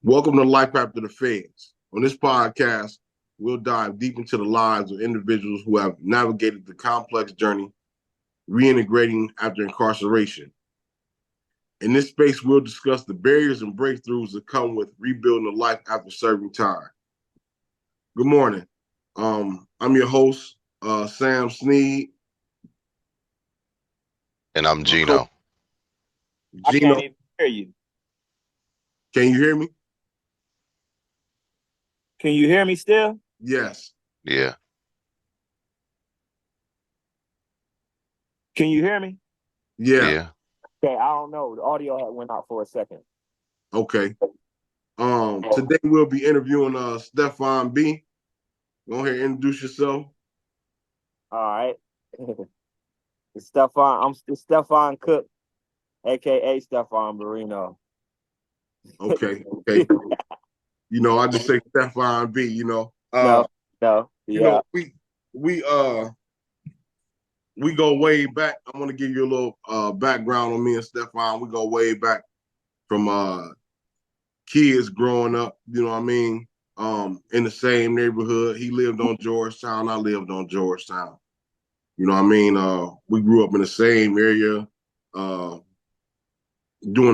Welcome to Life After the Feds. On this podcast, we'll dive deep into the lives of individuals who have navigated the complex journey reintegrating after incarceration. In this space, we'll discuss the barriers and breakthroughs that come with rebuilding a life after serving time. Good morning. I'm your host, Sam Sneed. And I'm Gino. I Gino, can't even hear you. can you hear me? Can you hear me still? Yes. Yeah. Can you hear me? Yeah. Yeah. Okay, I don't know. The audio had went out for a second. Okay. Today we'll be interviewing Stephon B. Go ahead and introduce yourself. All right. It's Stephon. It's Stephon Cook, aka Stephon Marino. Okay. I just say Stephon B. No. You know, Yeah. we go way back. I want to give you a little background on me and Stephon. We go way back from kids growing up, you know what I mean, in the same neighborhood. He lived on Georgetown. I lived on Georgetown. You know what I mean? We grew up in the same area, doing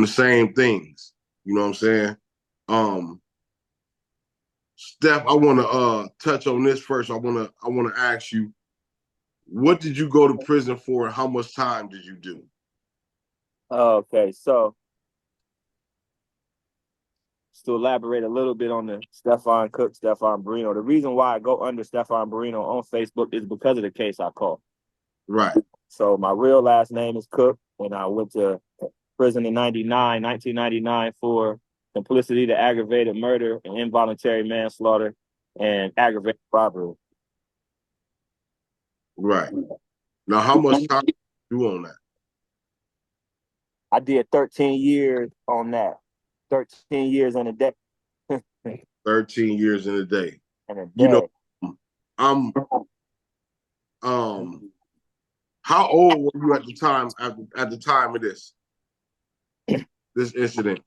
the same things. You know what I'm saying? Steph, I want to touch on this first. I want to ask you, what did you go to prison for, and how much time did you do? Okay, so to elaborate a little bit on the Stephon Cook, Stephon Marino. The reason why I go under Stephon Marino on Facebook is because of the case I caught. Right. So my real last name is Cook, and I went to prison in 1999 for complicity to aggravated murder and involuntary manslaughter and aggravated robbery. Right. Now, how much time did you do on that? I did 13 years on that. 13 years in a day. 13 years in a day. In a day. You know, I'm how old were you at the time at the time of this incident?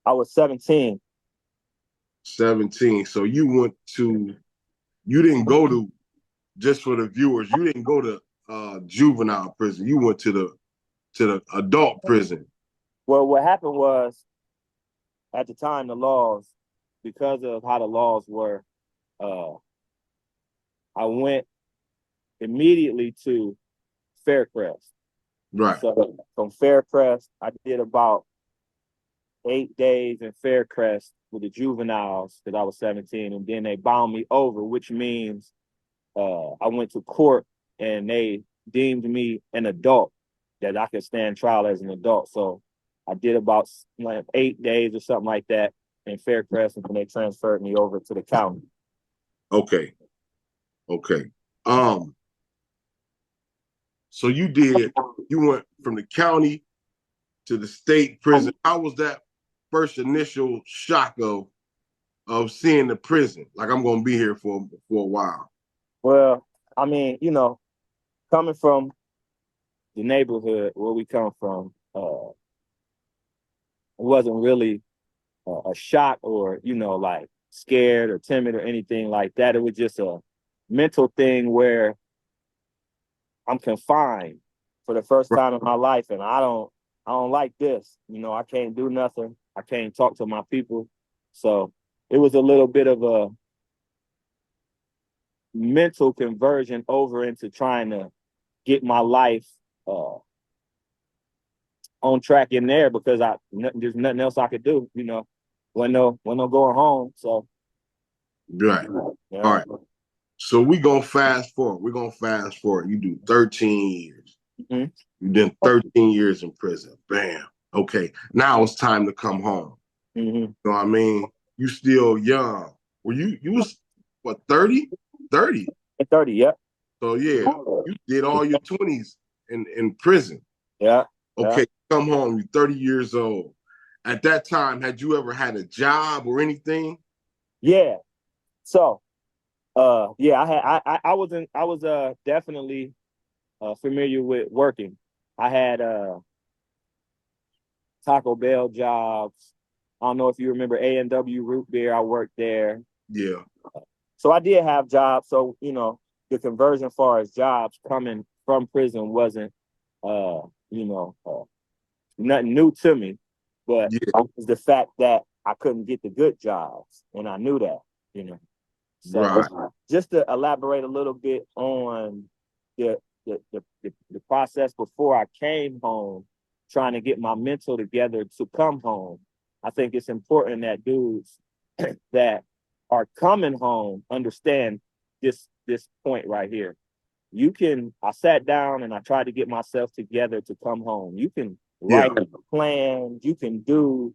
I was 17. 17. So you didn't go to, just for the viewers, you didn't go to juvenile prison. You went to the adult prison. Well, what happened was, at the time, the laws, because of how the laws were, I went immediately to Faircrest. Right. So from Faircrest, I did about 8 days in Faircrest with the juveniles because I was 17, and then they bound me over, which means I went to court and they deemed me an adult, that I could stand trial as an adult. So I did about 8 days or something like that in Faircrest, and then they transferred me over to the county. Okay. So you went from the county to the state prison. How was that first initial shock of seeing the prison? Like, I'm gonna be here for a while. Well, I mean, coming from the neighborhood where we come from, it wasn't really a shock or, like scared or timid or anything like that. It was just a mental thing where I'm confined for the first time in my life, and I don't like this. I can't do nothing. I can't talk to my people. So it was a little bit of a mental conversion over into trying to get my life on track in there, because there's nothing else I could do. When no going home. So Right. yeah. All right. So we're gonna fast forward. You do 13 years. Mm-hmm. You did 13 years in prison. Bam. Okay. Now it's time to come home. Mm-hmm. You know what I mean? You still young. Well, you was what, 30? 30. 30, yeah. So yeah, you did all your 20s in prison. Yeah. Okay, yeah. come home, you're 30 years old. At that time, had you ever had a job or anything? Yeah. So yeah, I was definitely familiar with working. I had Taco Bell jobs. I don't know if you remember A&W Root Beer. I worked there. Yeah. So I did have jobs. So, the conversion as far as jobs coming from prison wasn't, nothing new to me. But Yeah. it was the fact that I couldn't get the good jobs. And I knew that. So Right. just to elaborate a little bit on the process before I came home, trying to get my mental together to come home, I think it's important that dudes that are coming home understand this point right here. I sat down and I tried to get myself together to come home. You can write plans, you can do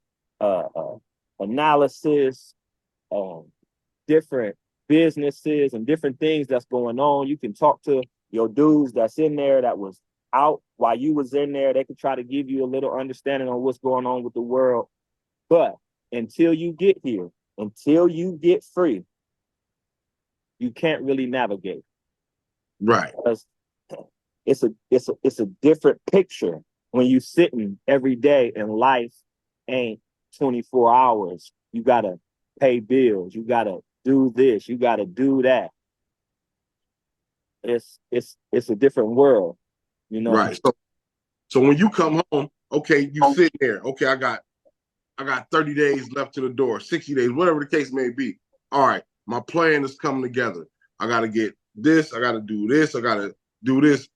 analysis, different businesses and different things that's going on. You can talk to your dudes that's in there that was out while you was in there. They can try to give you a little understanding on what's going on with the world. But until you get here, until you get free, you can't really navigate. Right. Because it's a different picture when you sitting every day and life ain't 24 hours. You gotta pay bills. You gotta do this. You gotta do that. It's a different world, Right. So when you come home, okay, you sit there. Okay, I got 30 days left to the door, 60 days, whatever the case may be. All right, my plan is coming together. I got to get this. I got to do this. I got to do this.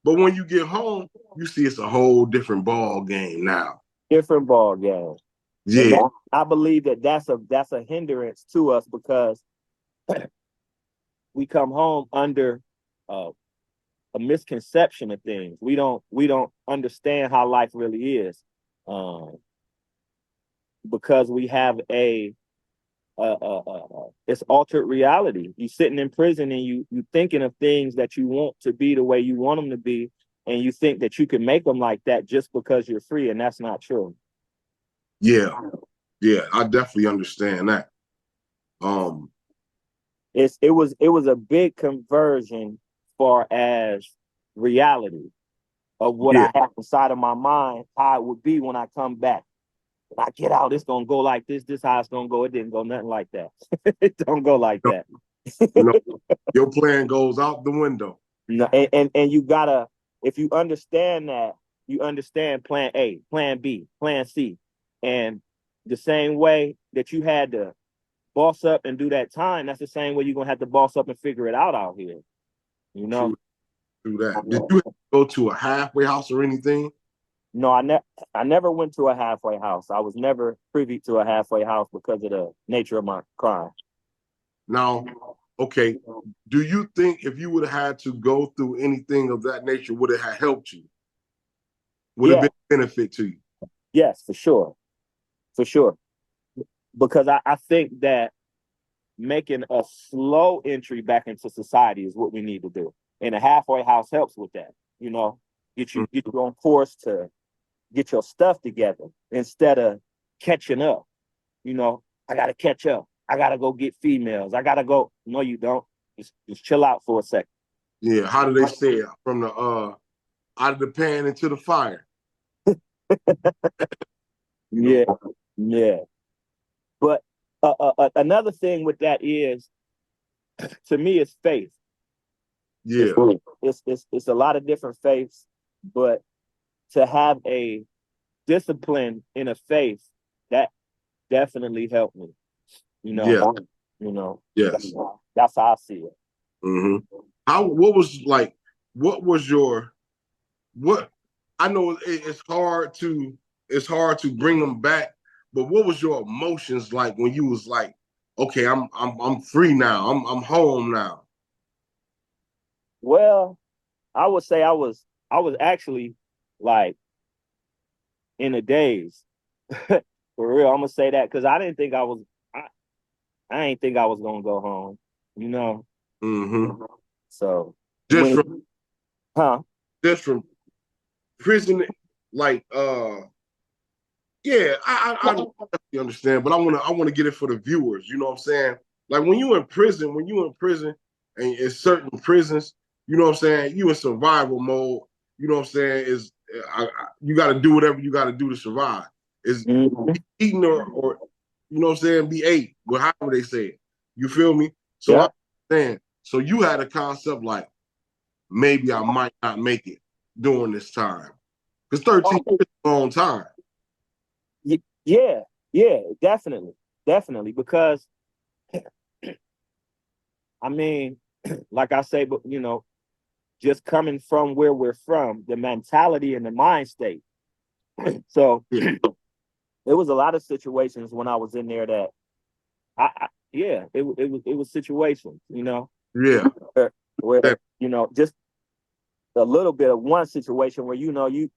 But when you get home, you see it's a whole different ball game now. Different ball game. Yeah. I believe that's a hindrance to us because we come home under a misconception of things. We don't understand how life really is, because we have it's altered reality. You sitting in prison and you thinking of things that you want to be the way you want them to be, and you think that you can make them like that just because you're free, and that's not true. Yeah, I definitely understand that. It was a big conversion far as reality of what I have inside of my mind, how it would be when I come back. When I get out, it's gonna go like this. This how it's gonna go. It didn't go nothing like that. It don't go like that. Your plan goes out the window. No, and you gotta, if you understand that, you understand plan A, plan B, plan C. And the same way that you had to boss up and do that time, that's the same way you're gonna have to boss up and figure it out here. True that. Did you go to a halfway house or anything? No, I never went to a halfway house. I was never privy to a halfway house because of the nature of my crime. Now, okay, do you think if you would have had to go through anything of that nature, would it have helped you? Would it have been a benefit to you? Yes, for sure. For sure. Because I think that making a slow entry back into society is what we need to do. And a halfway house helps with that. Get you on course to get your stuff together instead of catching up. I gotta catch up. I gotta go get females. I gotta go. No, you don't. Just chill out for a second. Yeah. How do they say it? From the out of the pan into the fire. Yeah. But another thing with that is, to me, it's faith. Yeah. It's a lot of different faiths, but to have a discipline in a faith, that definitely helped me. Yes. That's how I see it. Mm-hmm. What was your, what, I know it's hard to bring them back, but what was your emotions like when you was like, okay, I'm free now. I'm home now. Well, I would say I was actually like in a daze. For real. I'm gonna say that because I didn't think I ain't think I was gonna go home, Mm-hmm. So Just from prison, like yeah, I definitely understand, but I wanna get it for the viewers. You know what I'm saying? Like when you in prison, and in certain prisons, you know what I'm saying, you in survival mode. You know what I'm saying? You got to do whatever you got to do to survive. is Mhm. eaten or you know what I'm saying, be ate, well, however they say it. You feel me? So Yeah. I'm saying, so you had a concept like maybe I might not make it during this time. Because 13 Oh, is a long time. yeah, yeah, definitely. Because I mean, like I say, but just coming from where we're from, the mentality and the mind state. So Yeah. there was a lot of situations when I was in there that yeah, it was situations, Yeah. where just a little bit of one situation where you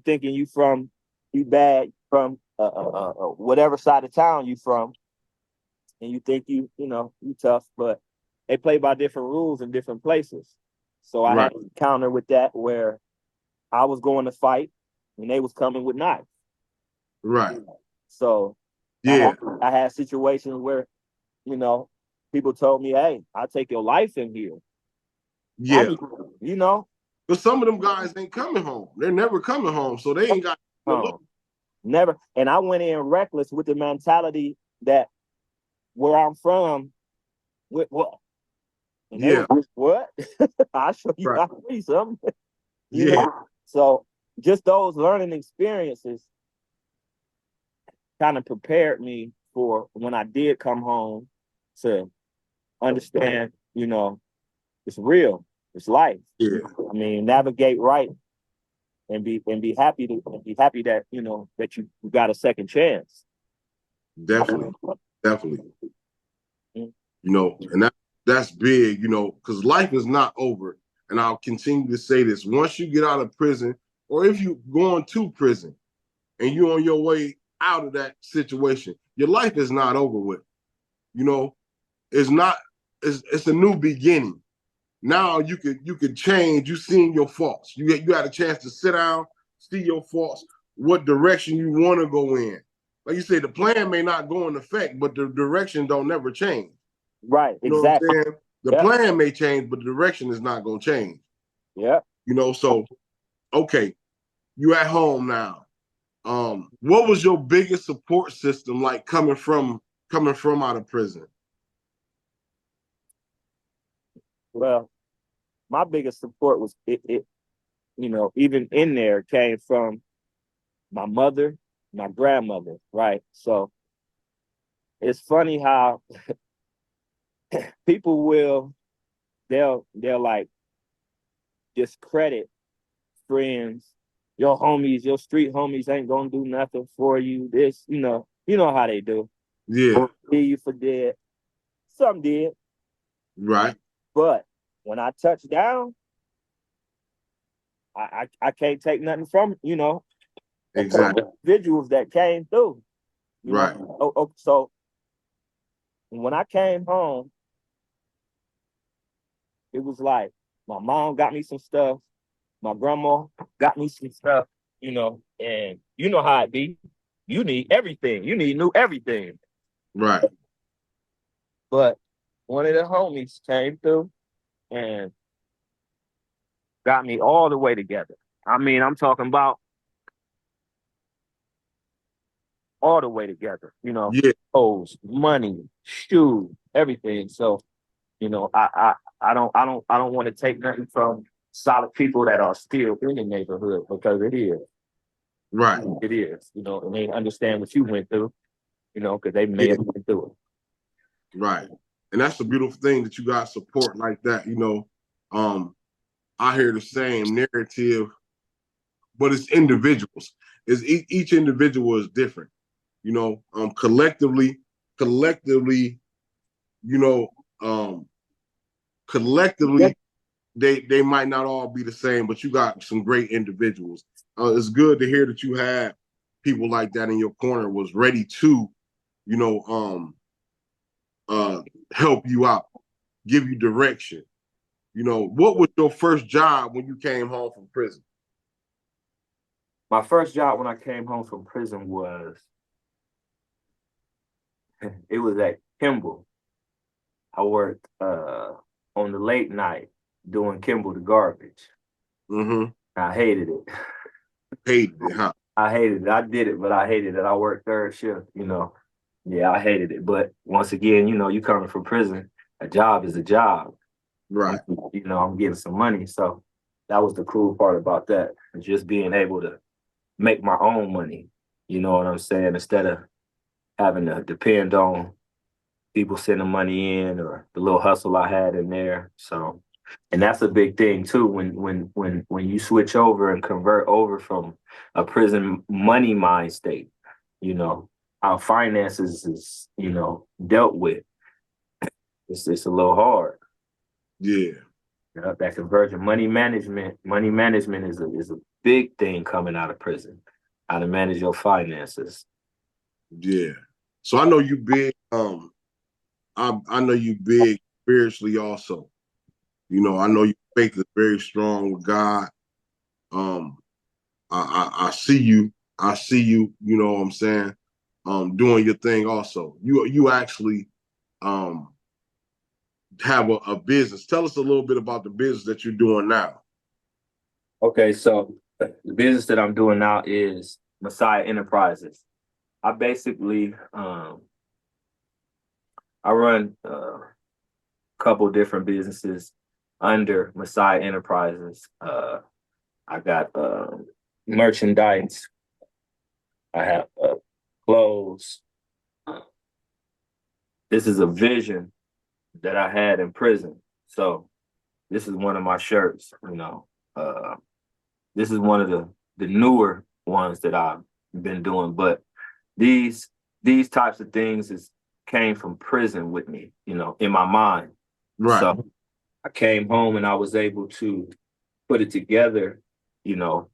thinking you bad from whatever side of town you from, and you think you tough, but they play by different rules in different places. So I Right. had an encounter with that where I was going to fight and they was coming with knives. Right. So Yeah. I had situations where people told me, "Hey, I'll take your life in here." I Yeah. need, you know, But some of them guys ain't coming home. They're never coming home. So they ain't got to look. never. And I went in reckless with the mentality that where I'm from, with what? And they Yeah. was what? I'll show you Right. how to do something. Yeah. So just those learning experiences kind of prepared me for when I did come home to understand, it's real, it's life. Yeah. I mean, navigate right and be happy that that you got a second chance. Definitely. Definitely. Mm. And that's big, because life is not over. And I'll continue to say this. Once you get out of prison, or if you're going to prison and you're on your way out of that situation, your life is not over with. You know, it's not, it's a new beginning. Now you could change. You seen your faults. You had a chance to sit down, see your faults, what direction you want to go in. Like you say, the plan may not go in effect, but the direction don't never change. Right, You know what I'm exactly. saying? The Yeah, plan may change, but the direction is not going to change. yeah. So okay, you at home now. What was your biggest support system like coming from out of prison? Well, my biggest support was even in there came from my mother, my grandmother, right? So it's funny how people they'll like discredit friends, your homies, your street homies ain't gonna do nothing for you. This, how they do. Yeah, Leave you for dead. Some did, right. but when I touched down, I can't take nothing from Exactly. individuals that came through. Right. So when I came home, it was like my mom got me some stuff, my grandma got me some stuff, and you know how it be. You need everything. You need new everything. Right. But one of the homies came through and got me all the way together. I mean, I'm talking about all the way together, Yeah. clothes, money, shoes, everything. So, I don't want to take nothing from solid people that are still in the neighborhood because it is. Right. It is, and they understand what you went through, because they may Yeah. have been through it. Right. And that's the beautiful thing that you got support like that. I hear the same narrative, but it's individuals. Is each individual is different. Collectively, collectively, you know, um, collectively, they might not all be the same, but you got some great individuals. It's good to hear that you had people like that in your corner was ready to, you know, help you out, give you direction. What was your first job when you came home from prison? My first job when I came home from prison it was at Kimball. I worked on the late night doing Kimball the garbage. Mm-hmm. I hated it. Hated it, huh? I hated it. I did it, but I hated it. I worked third shift, you know. Yeah, I hated it. But once again, you know, you coming from prison, a job is a job. Right. I'm getting some money. So that was the cool part about that. Just being able to make my own money. You know what I'm saying? Instead of having to depend on people sending money in or the little hustle I had in there. So, and that's a big thing too. When you switch over and convert over from a prison money mind state, you know, our finances is, dealt with. It's a little hard. Yeah. That conversion, money management is a big thing coming out of prison. How to manage your finances. Yeah. So I know you big. I know you big spiritually also. You know, I know your faith is very strong with God. Um, I see you. I see you. You know what I'm saying? Doing your thing also. You actually um have a business. Tell us a little bit about the business that you're doing now. Okay, so the business that I'm doing now is Messiah Enterprises. I basically I run a couple different businesses under Messiah Enterprises. I got merchandise. I have clothes. This is a vision that I had in prison. So this is one of my shirts. This is one of the newer ones that I've been doing. But these these types of things is came from prison with me, in my mind. Right. So I came home and I was able to put it together, you know,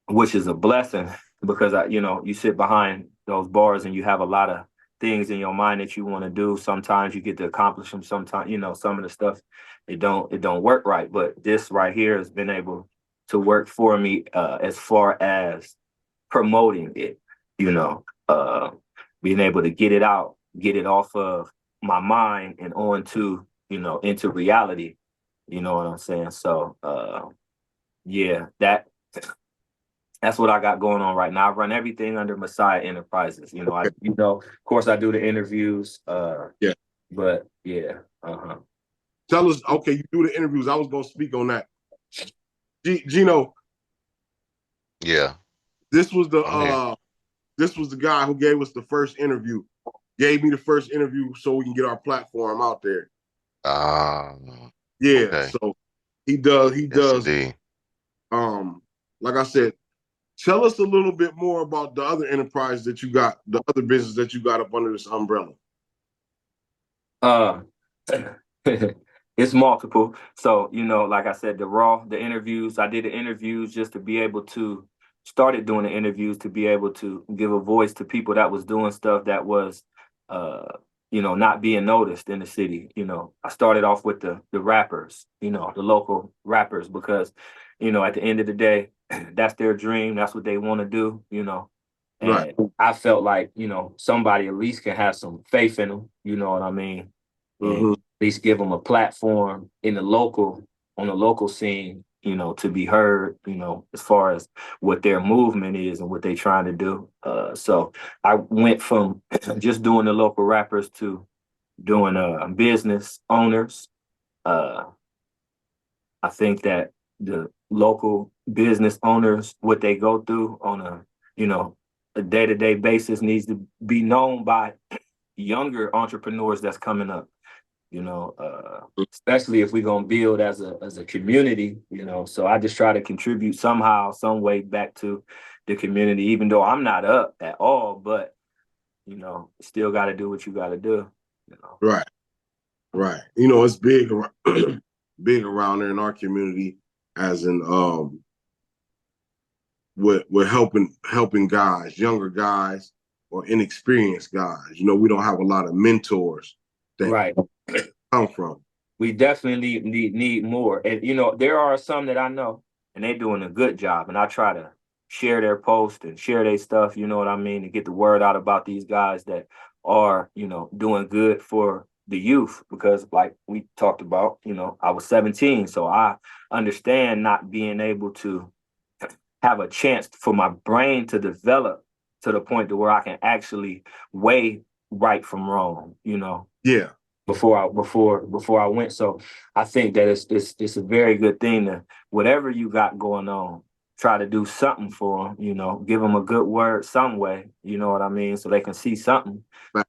which is a blessing because you sit behind those bars and you have a lot of things in your mind that you want to do. Sometimes you get to accomplish them. Sometimes, some of the stuff it don't work right. But this right here has been able to work for me as far as promoting it, you know, uh, being able to get it out, get it off of my mind and on to, into reality. You know what I'm saying? So, yeah, that's what I got going on right now. I run everything under Messiah Enterprises. Okay. Of course, I do the interviews. Yeah. But yeah, Tell us. Okay, you do the interviews. I was gonna speak on that. Gino, Yeah, this was the I'm here. this was the guy who gave us the first interview. Gave me the first interview so we can get our platform out there. Yeah. Okay. So he does. He Yes, does. indeed. Um, like I said, tell us a little bit more about the other enterprise that you got, the other business that you got up under this umbrella. uh, it's multiple. So, like I said, the interviews, I did the interviews just to be able to started doing the interviews to be able to give a voice to people that was doing stuff that was, not being noticed in the city. I started off with the rappers, the local rappers, because, at the end of the day, that's their dream. That's what they want to do. Right. And I felt like, somebody at least can have some faith in them. You know what I mean? And Mm-hmm. at least give them a platform on the local scene, to be heard, as far as what their movement is and what they're trying to do. So I went from just doing the local rappers to doing business owners. Uh, I think that the local business owners, what they go through on a day-to-day basis needs to be known by younger entrepreneurs that's coming up, especially if we're gonna build as a community, So I just try to contribute somehow, some way back to the community, even though I'm not up at all, but still got to do what you got to do. Right. Right. You know, it's big around, big around there in our community, as in we're helping guys, younger guys or inexperienced guys. You know, we don't have a lot of mentors that Right. come from. We definitely need more. And there are some that I know and they're doing a good job. And I try to share their posts and share their stuff, you know what I mean, to get the word out about these guys that are, doing good for the youth. Because like we talked about, I was 17. So I understand not being able to have a chance for my brain to develop to the point to where I can actually weigh right from wrong, you know. Yeah. Before I went. So I think that it's a very good thing to, whatever you got going on, try to do something for them, you know, give them a good word some way, you know what I mean, so they can see something.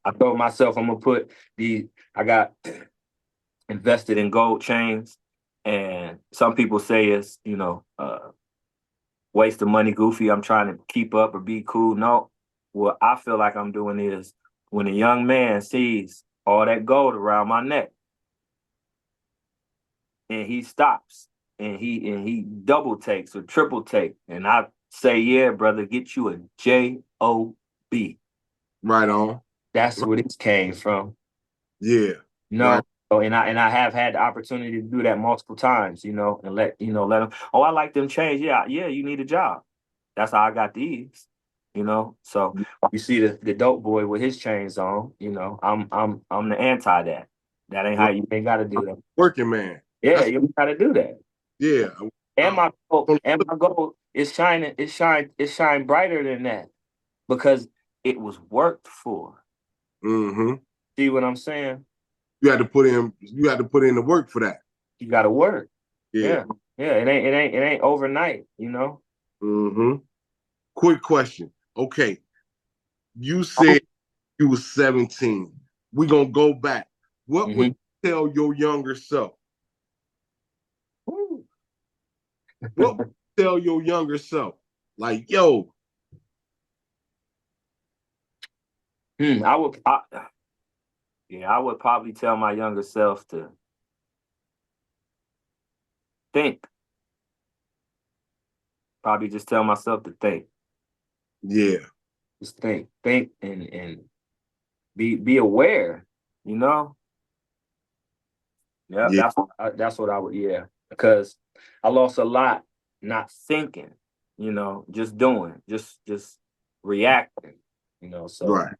I told myself I'm gonna put I got invested in gold chains, and some people say it's, you know, waste of money, goofy. I'm trying to keep up or be cool. No, what I feel like I'm doing is, when a young man sees all that gold around my neck and he stops and he double takes or triple take, and I say, yeah, brother, get you a JOB. Right on. That's where this came from. Yeah. No. Right. And I have had the opportunity to do that multiple times, you know, and let them, oh, I like them change. Yeah, you need a job. That's how I got these, you know. So you see the dope boy with his chains on, you know, I'm the anti that. That ain't how you ain't gotta do that. Working man. Yeah, you gotta do that. Yeah. And my goal is shining, it shine brighter than that, because it was worked for. Mm-hmm. See what I'm saying? You had to put in the work for that. You gotta work. Yeah. Yeah. It ain't overnight, you know. Mm-hmm. Quick question. Okay. You said you was 17. We're gonna go back. What would you tell your younger self? Woo. What would you tell your younger self? Like, yo. I would probably tell my younger self to think. Probably just tell myself to think. Yeah. Just think and be aware, you know. Yeah, Yeah. that's what I would. Yeah, because I lost a lot not thinking, you know, just doing, just reacting, you know. So Right.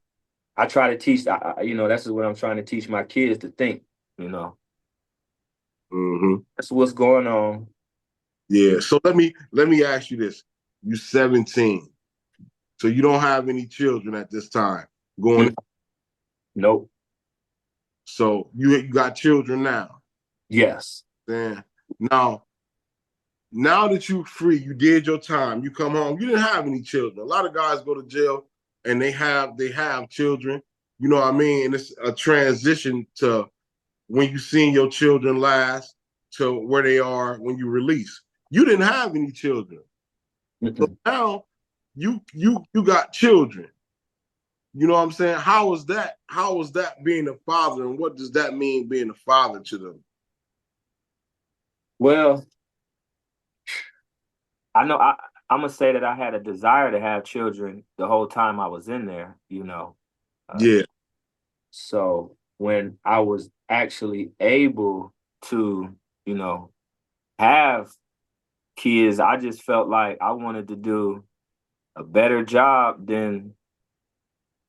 I try to teach. You know, that's what I'm trying to teach my kids, to think. You know, Mm-hmm. that's what's going on. Yeah. So let me ask you this. You 17. So you don't have any children at this time going. Nope. So you got children now. Yes. Then now that you're free, you did your time, you come home, you didn't have any children. A lot of guys go to jail and they have children. You know what I mean? And it's a transition to when you seen your children last to where they are when you release. You didn't have any children. So now you got children. You know what I'm saying? How was that? How was that being a father, and what does that mean being a father to them? Well, I know I'm gonna say that I had a desire to have children the whole time I was in there, you know. Yeah. So when I was actually able to, you know, have kids, I just felt like I wanted to do a better job than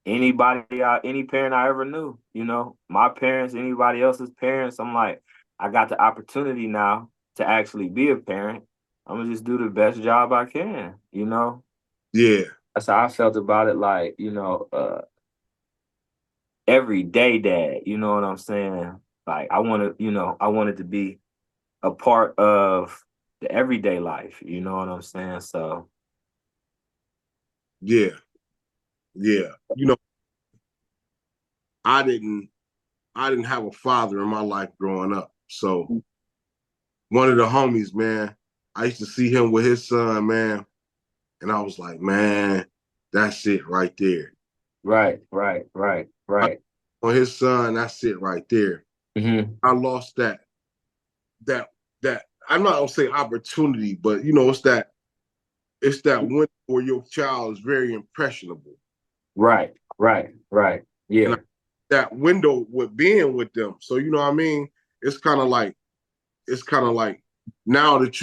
any parent I ever knew, you know, my parents, anybody else's parents. I'm like, I got the opportunity now to actually be a parent. I'm gonna just do the best job I can, you know. Yeah. That's how I felt about it. Like, you know, everyday dad, you know what I'm saying? Like, I wanted to be a part of the everyday life, you know what I'm saying? So Yeah. Yeah. You know, I didn't have a father in my life growing up. So one of the homies, man, I used to see him with his son, man, and I was like, man, that's it right there. right. On his son, that's it right there. Mm-hmm. I lost that I'm not gonna say opportunity, but you know, it's that window where your child is very impressionable. Right. And Yeah. that window with being with them. So you know what I mean? It's kind of like now that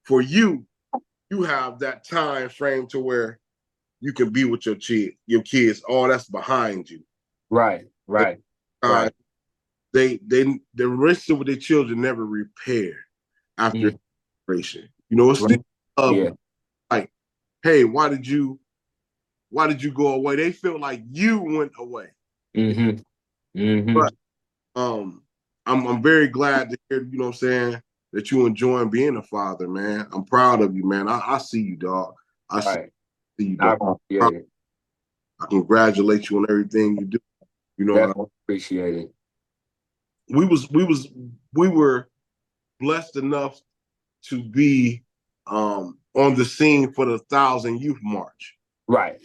for you have that time frame to where you can be with your kids. All that's behind you. Right. They the relationship with their children never repair after Mm. separation. You know, it's still love. Yeah. hey, why did you go away? They feel like you went away. Mm-hmm. Mm-hmm. But I'm very glad to hear, you know what I'm saying, that you enjoying being a father, man. I'm proud of you, man. I see you, dog. I see, Right. see you, I dog. appreciate it. I congratulate you on everything you do. You know, Definitely appreciate it. we were blessed enough to be on the scene for the 1,000 Youth March. Right.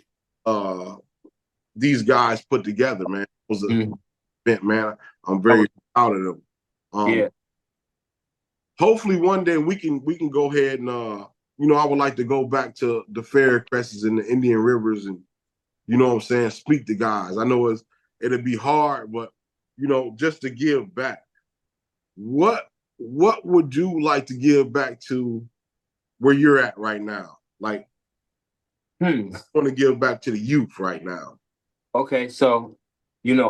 These guys put together, man. It was an Mm-hmm. event, man. I'm very proud of them. Yeah. Hopefully one day we can go ahead and you know, I would like to go back to the Fair Cresses and the Indian Rivers and, you know what I'm saying, speak to guys. I know it'll be hard, but you know, just to give back. What would you like to give back to where you're at right now? Like, Hmm. I want to give back to the youth right now. Okay, so me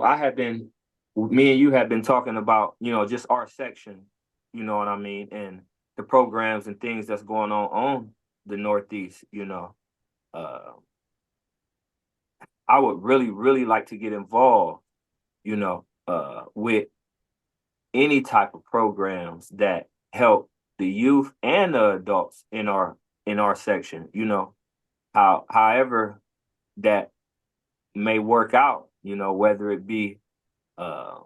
and you have been talking about, just our section, you know what I mean, and the programs and things that's going on the Northeast, I would really, really like to get involved, with any type of programs that help the youth and the adults in our section, however that may work out, whether it be uh,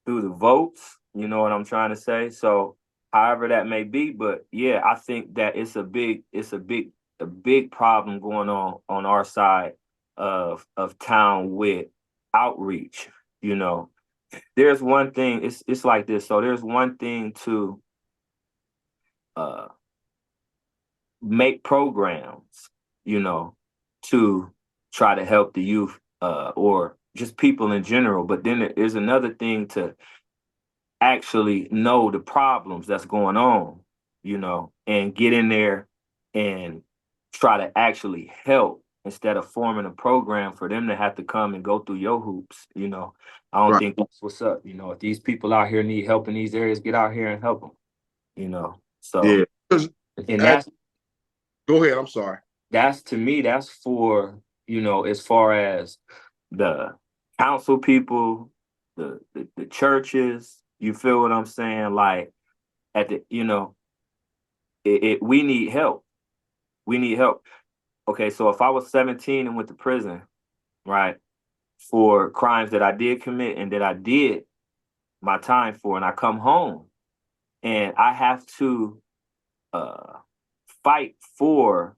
through the votes, you know what I'm trying to say? So however that may be, but yeah, I think that it's a big problem going on our side of town with outreach, you know. There's one thing, it's like this. So there's one thing to uh make programs, to try to help the youth or just people in general, but then there is another thing to actually know the problems that's going on, and get in there and try to actually help instead of forming a program for them to have to come and go through your hoops. I don't Right. think that's what's up. If these people out here need help in these areas, get out here and help them. Yeah. So, and Go ahead. I'm sorry. that's to me, that's for, as far as the council people, the churches, you feel what I'm saying? Like at the, we need help. We need help. Okay, so if I was 17 and went to prison, right, for crimes that I did commit and that I did my time for, and I come home and I have to uh, fight for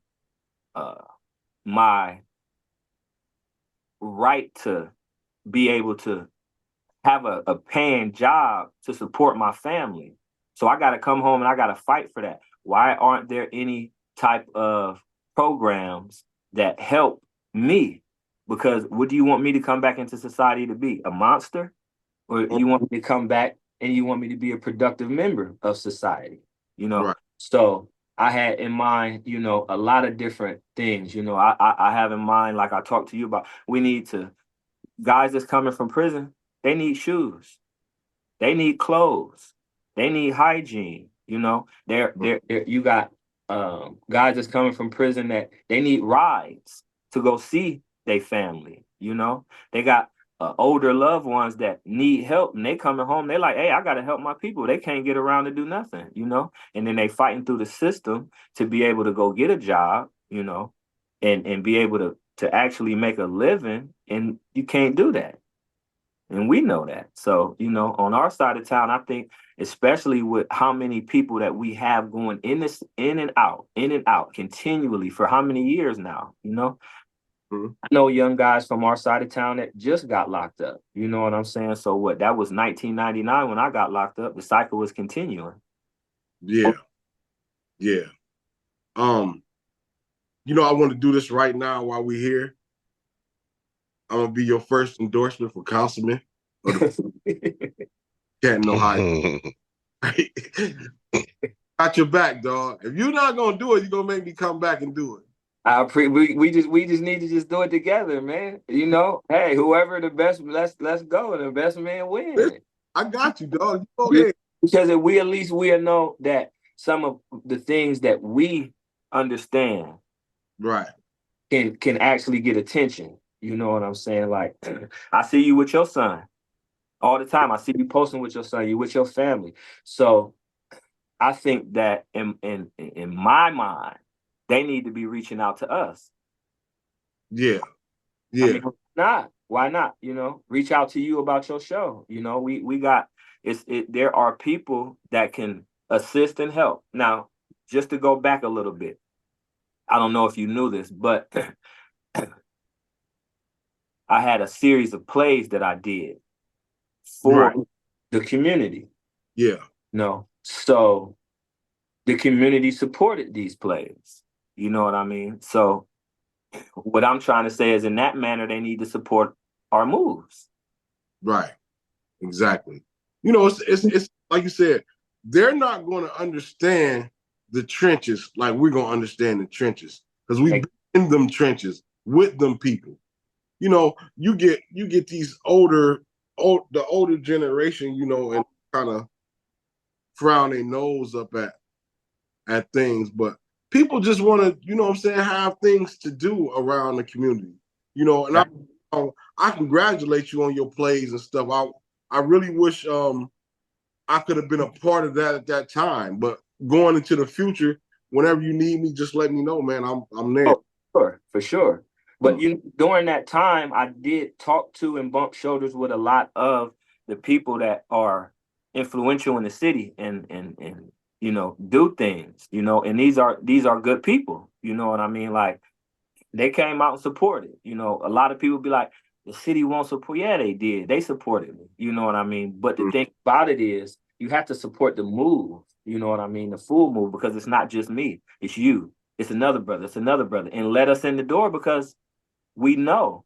uh, my right to be able to have a paying job to support my family. So I got to come home and I got to fight for that. Why aren't there any type of programs that help me? Because what do you want me to come back into society to be? A monster? Or you want me to come back and you want me to be a productive member of society? Right. So I had in mind, a lot of different things. I have in mind, like I talked to you about, we need to, guys that's coming from prison, they need shoes. They need clothes. They need hygiene. You got guys that's coming from prison that they need rides to go see their family. They got older loved ones that need help, and they coming home. They like, hey, I got to help my people. They can't get around to do nothing. And then they fighting through the system to be able to go get a job. And be able to actually make a living, and you can't do that. And we know that. So, on our side of town, I think, especially with how many people that we have going in and out continually for how many years now, Mm-hmm. I know young guys from our side of town that just got locked up. You know what I'm saying? So what? That was 1999 when I got locked up. The cycle was continuing. Yeah. Yeah. I want to do this right now while we're here. I'm gonna be your first endorsement for councilman of the Canton, Ohio. Right? Got your back, dog. If you're not gonna do it, you're gonna make me come back and do it. We just need to just do it together, man. Hey, whoever the best, let's go. The best man win. I got you, dog. You go ahead. Because if we at least we'll know that some of the things that we understand Right. can actually get attention. You know what I'm saying? Like, I see you with your son all the time. I see you posting with your son. You with your family. So I think that in my mind, they need to be reaching out to us. Yeah. I Yeah. mean, not why not? You know, reach out to you about your show. You know, we got there are people that can assist and help. Now, just to go back a little bit, I don't know if you knew this, but I had a series of plays that I did for Right. the community. Yeah. No, so the community supported these plays. You know what I mean? So what I'm trying to say is, in that manner, they need to support our moves. Right. Exactly. You know, it's like you said, they're not going to understand the trenches like we're going to understand the trenches because we've been in them trenches with them people. You know, you get these the older generation, you know, and kind of frown their nose up at things, but people just want to, you know what I'm saying, have things to do around the community. You know, and I congratulate you on your plays and stuff. I really wish I could have been a part of that at that time. But going into the future, whenever you need me, just let me know, man. I'm there. Oh, sure, for sure. But during that time, I did talk to and bump shoulders with a lot of the people that are influential in the city and you know, do things, you know, and these are good people. You know what I mean? Like, they came out and supported. You know, a lot of people be like, the city won't support. Yeah, they did. They supported me. You know what I mean? But the thing about it is, you have to support the move. You know what I mean? The full move, because it's not just me. It's you. It's another brother. It's another brother. And let us in the door, because we know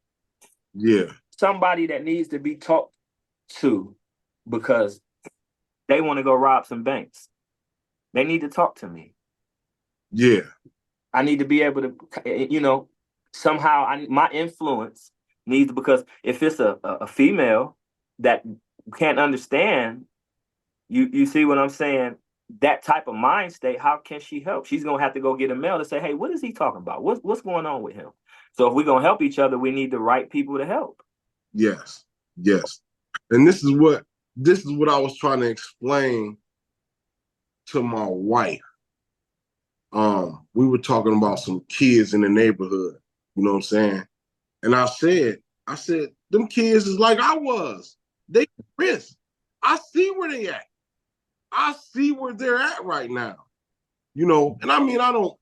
somebody that needs to be talked to, because they want to go rob some banks. They need to talk to me. Yeah. I need to be able to, you know, somehow my influence needs, because if it's a female that can't understand, you see what I'm saying? That type of mind state, how can she help? She's gonna have to go get a mail to say, hey, what is he talking about? What's going on with him? So if we're gonna help each other, we need the right people to help. Yes. Yes. And this is what I was trying to explain to my wife. We were talking about some kids in the neighborhood, you know what I'm saying? And I said, them kids is like I was. They risk. I see where they at. I see where they're at right now. You know, and I mean, I don't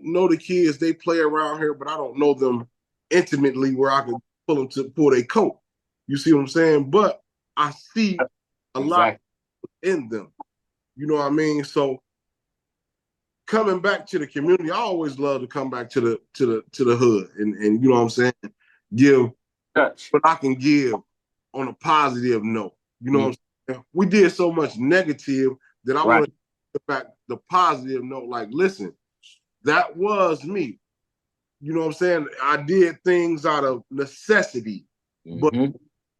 know the kids. They play around here, but I don't know them intimately where I can pull their coat. You see what I'm saying? But I see a lot in them. You know what I mean? So coming back to the community, I always love to come back to the hood and you know what I'm saying? Give what I can give on a positive note. You know what I'm saying? We did so much negative that I want to get back the positive note. Like, listen, that was me. You know what I'm saying? I did things out of necessity. But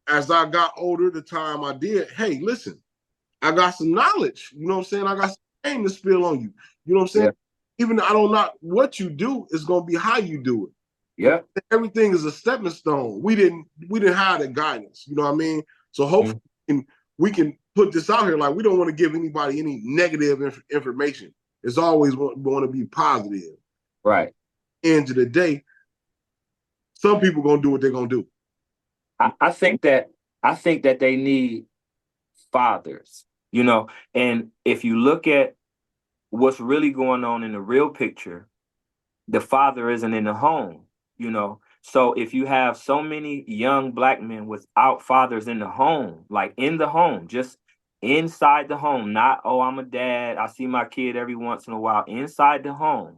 as I got older, the time I did, hey, listen, I got some knowledge. You know what I'm saying? I got some game to spill on you. You know what I'm saying? Even though I don't know what you do, it's gonna be how you do it. Yeah. Everything is a stepping stone. We didn't have the guidance. You know what I mean? So hopefully we can put this out here. Like, we don't want to give anybody any negative information. It's always want to be positive. Right. End of the day, some people gonna do what they're gonna do. I think that they need fathers, you know, and if you look at what's really going on in the real picture, the father isn't in the home, you know. So if you have so many young black men without fathers in the home, like in the home, just inside the home, not, oh, I'm a dad, I see my kid every once in a while, inside the home.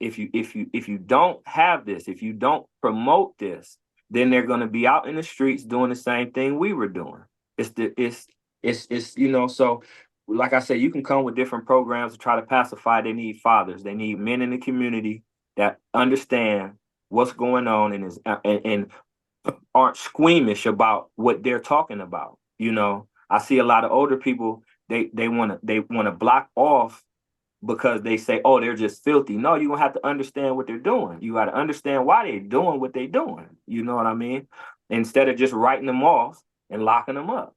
If you don't have this, if you don't promote this, then they're going to be out in the streets doing the same thing we were doing. It's you know, so like I said, you can come with different programs to try to pacify. They need fathers. They need men in the community that understand what's going on and aren't squeamish about what they're talking about. You know, I see a lot of older people. They want to block off because they say, oh, they're just filthy. No, you're gonna have to understand what they're doing. You got to understand why they're doing what they're doing. You know what I mean? Instead of just writing them off and locking them up.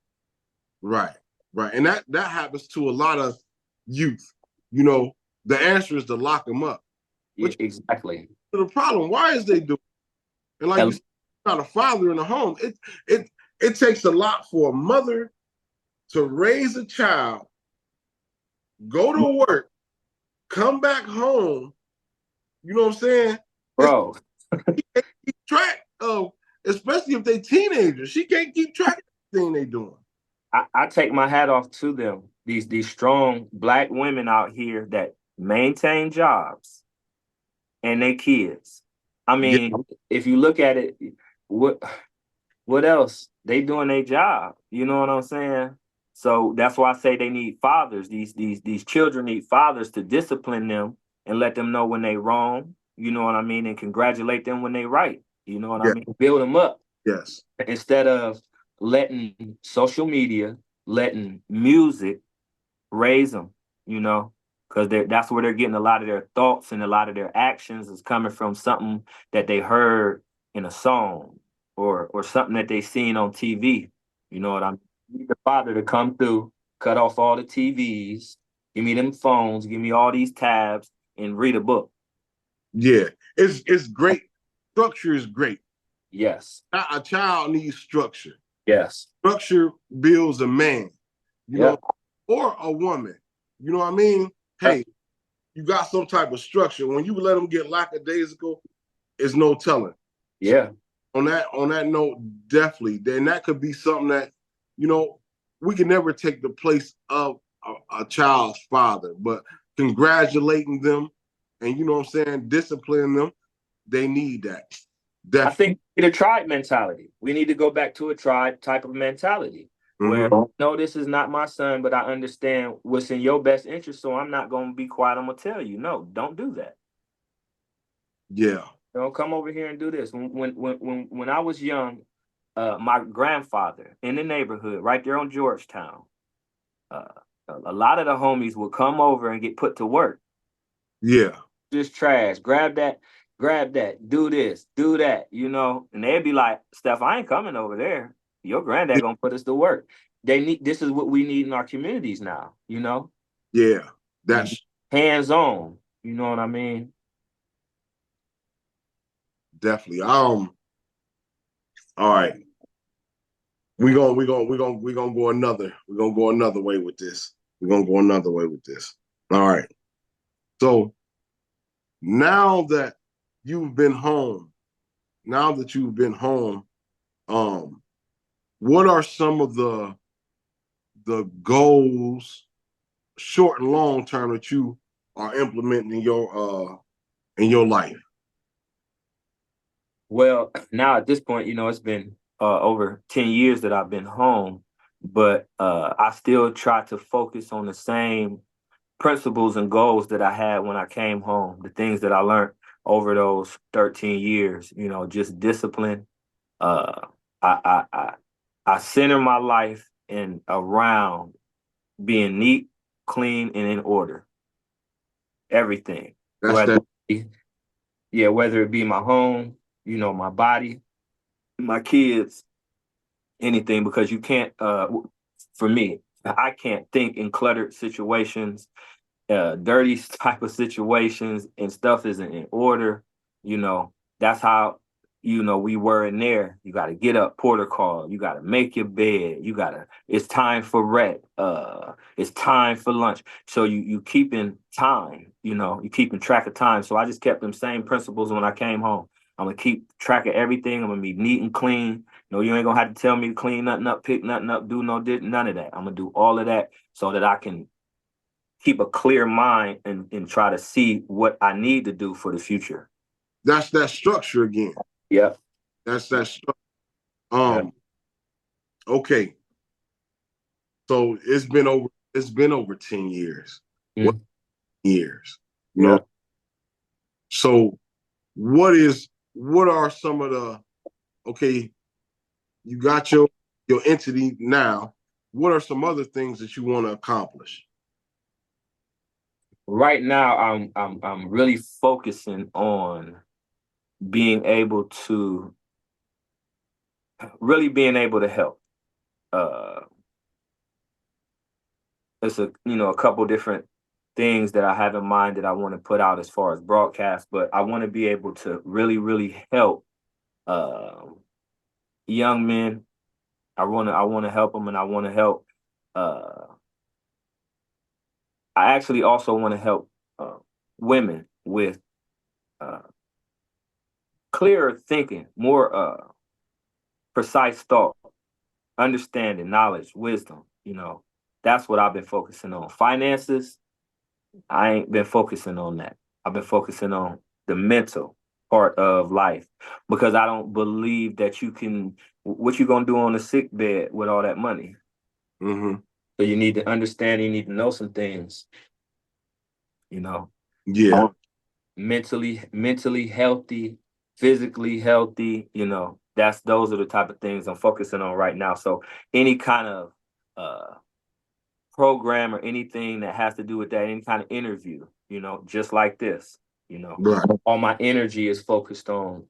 Right, right. And that happens to a lot of youth. You know, the answer is to lock them up. Yeah, But exactly. the problem, why is they doing it? And like you said, not a father in the home. It takes a lot for a mother to raise a child, go to work, come back home. You know what I'm saying? Bro. Keep track of, especially if they teenagers. She can't keep track of everything they doing. I take my hat off to them. These strong Black women out here that maintain jobs and they kids. I mean, if you look at it, what else? They doing their job. You know what I'm saying? So that's why I say they need fathers. These children need fathers to discipline them and let them know when they wrong. You know what I mean? And congratulate them when they right. You know what I mean? Build them up. Yes. Instead of letting social media, letting music raise them, you know, because that's where they're getting a lot of their thoughts and a lot of their actions is coming from something that they heard in a song or something that they seen on TV. You know what I mean? You need the father to come through, cut off all the TVs, give me them phones, give me all these tabs, and read a book. Yeah, it's great. Structure is great. Yes. A child needs structure. Yes. Structure builds a man, you know, or a woman. You know what I mean? Hey, you got some type of structure. When you let them get lackadaisical, it's no telling. Yeah. So on that note, definitely. Then that could be something that, you know, we can never take the place of a child's father, but congratulating them and, you know what I'm saying, disciplining them, they need that. Definitely. I think we need a tribe mentality. We need to go back to a tribe type of mentality where, no, this is not my son, but I understand what's in your best interest, so I'm not going to be quiet. I'm going to tell you, no, don't do that. Yeah. Don't come over here and do this. When I was young, my grandfather in the neighborhood right there on Georgetown, a lot of the homies would come over and get put to work. Yeah. Just trash. Grab that, do this, do that, you know. And they'd be like, Steph, I ain't coming over there. Your granddad gonna put us to work. This is what we need in our communities now, you know? Yeah. That's hands-on. You know what I mean? definitely. All right. We're gonna go another way with this. We're gonna go another way with this. All right. So now that you've been home, what are some of the goals, short and long term, that you are implementing in your life? Well, now at this point, you know, it's been over 10 years that I've been home, but I still try to focus on the same principles and goals that I had when I came home, the things that I learned over those 13 years, you know, just discipline. Uh, I center my life in around being neat, clean, and in order. Everything. That's that. Whether it be my home, you know, my body, my kids, anything, because you can't, for me, I can't think in cluttered situations, dirty type of situations, and stuff isn't in order. You know, that's how, you know, we were in there. You got to get up, porter call. You got to make your bed. It's time for rec. It's time for lunch. So you keeping time, you know, you keeping track of time. So I just kept them same principles when I came home. I'm going to keep track of everything. I'm going to be neat and clean. No, you ain't going to have to tell me to clean nothing up, pick nothing up, do none of that. I'm going to do all of that so that I can keep a clear mind and try to see what I need to do for the future. That's that structure again. Yeah. That's that structure. Okay. So it's been over 10 years. Mm. What years? You know? So what are some of the, okay, you got your entity now. What are some other things that you want to accomplish? Right now, I'm really focusing on being able to help. Uh, it's a couple different things that I have in mind that I want to put out as far as broadcast, but I want to be able to really help uh, young men. I want to help them, and I want to help. Uh, I actually also want to help women with uh, clearer thinking, more precise thought, understanding, knowledge, wisdom. That's what I've been focusing on. Finances, I ain't been focusing on that. I've been focusing on the mental part of life because I don't believe that you can. What you gonna do on the sick bed with all that money? Mm-hmm. So you need to understand. You need to know some things. You know, Yeah. mentally healthy, physically healthy. Those are the type of things I'm focusing on right now. So any kind of uh program or anything that has to do with that, any kind of interview, just like this, Right. all my energy is focused on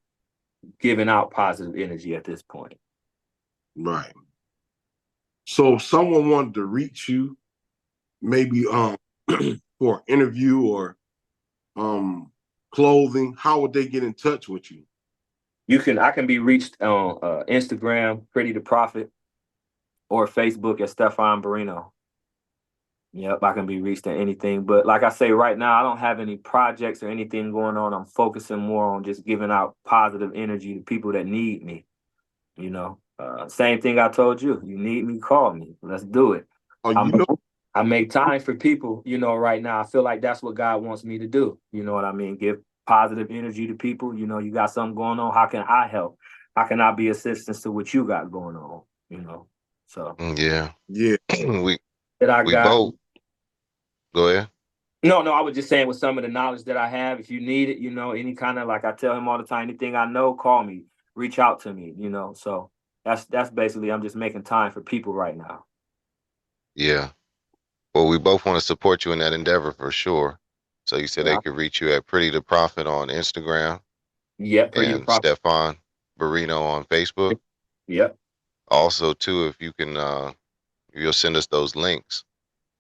giving out positive energy at this point. Right. So if someone wanted to reach you, maybe for an interview or clothing, how would they get in touch with you? I can be reached on Instagram, Pretty the Prophet, or Facebook at Stephon Barino. Yep, I can be reached at anything. But like I say, right now, I don't have any projects or anything going on. I'm focusing more on just giving out positive energy to people that need me. Same thing I told you. You need me, call me. Let's do it. Oh, I make time for people, right now. I feel like that's what God wants me to do. You know what I mean? Give positive energy to people. You got something going on. How can I help? How can I be assistance to what you got going on? So Yeah. yeah. we that I we got. both go ahead. No, I was just saying with some of the knowledge that I have, if you need it, any kind of, like I tell him all the time, anything I know, call me, reach out to me, So that's basically, I'm just making time for people right now. Yeah. Well, we both want to support you in that endeavor for sure. So you said they Yeah. could reach you at Pretty the Prophet on Instagram Yep, Pretty the and Prophet. Stephon Barino on Facebook. Yep. Also, too, if you can, you'll send us those links.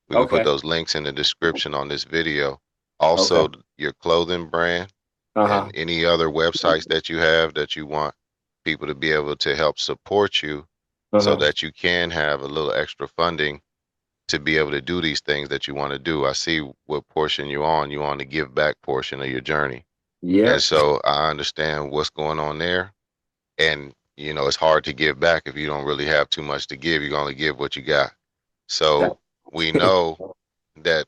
We can put Okay. those links in the description on this video. Okay. Also, your clothing brand Uh-huh. and any other websites that you have that you want people to be able to help support you so Uh-huh. that you can have a little extra funding to be able to do these things that you want to do. I see what portion you're on. You're on the give back portion of your journey. And Yep. so I understand what's going on there. And, it's hard to give back if you don't really have too much to give. You can only give what you got. That- So we know that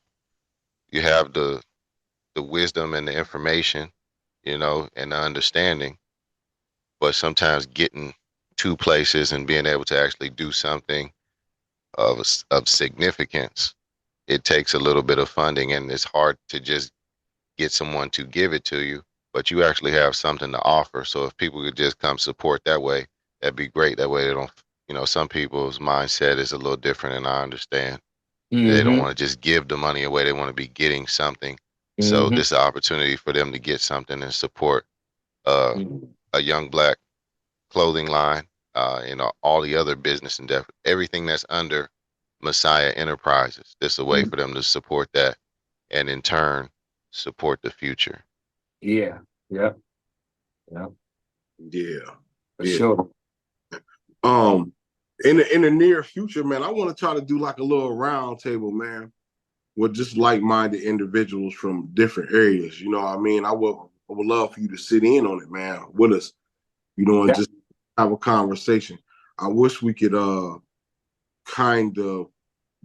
you have the wisdom and the information, and the understanding, but sometimes getting to places and being able to actually do something of significance, it takes a little bit of funding, and it's hard to just get someone to give it to you, but you actually have something to offer. So if people could just come support that way, that'd be great. That way they don't, some people's mindset is a little different, and I understand. They don't Mm-hmm. want to just give the money away. They want to be getting something. So Mm-hmm. this is an opportunity for them to get something and support uh, Mm-hmm. a young black clothing line, all the other business endeavor, everything that's under Messiah Enterprises. This is a way for them to support that and in turn support the future. Yeah. Yep. Yep. Yeah. For Yeah. sure. Um, in the near future, man, I want to try to do like a little round table, man, with just like-minded individuals from different areas. You know what I mean? I would love for you to sit in on it, man, with us, and Yeah. just have a conversation. I wish we could kind of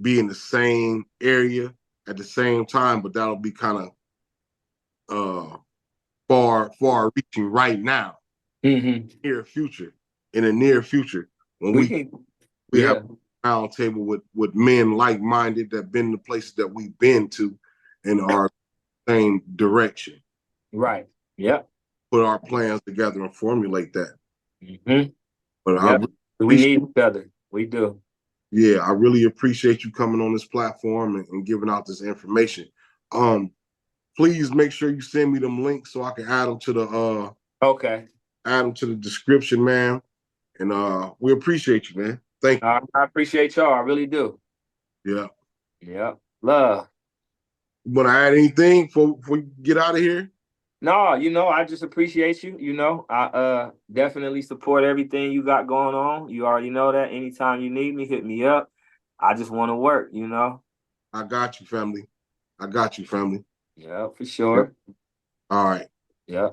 be in the same area at the same time, but that'll be kind of uh far reaching right now. Mm-hmm. Near future, in the near future, when We we can, have yeah. a round table with men like-minded that been the places that we've been to and are same direction. Right. Yep. Put our plans together and formulate that. Mm-hmm. But I Yep. really We appreciate, need each other. We do. yeah, I really appreciate you coming on this platform and giving out this information. Please make sure you send me them links so I can add them to the Okay. add them to the description, man. And we appreciate you, man. Thank you. I appreciate y'all. I really do. Yeah. Yeah. Love. You want to add anything before we get out of here? No, I just appreciate you. I definitely support everything you got going on. You already know that. Anytime you need me, hit me up. I just want to work, I got you, family. I got you, family. Yeah, for Yep. sure. All right. Yeah.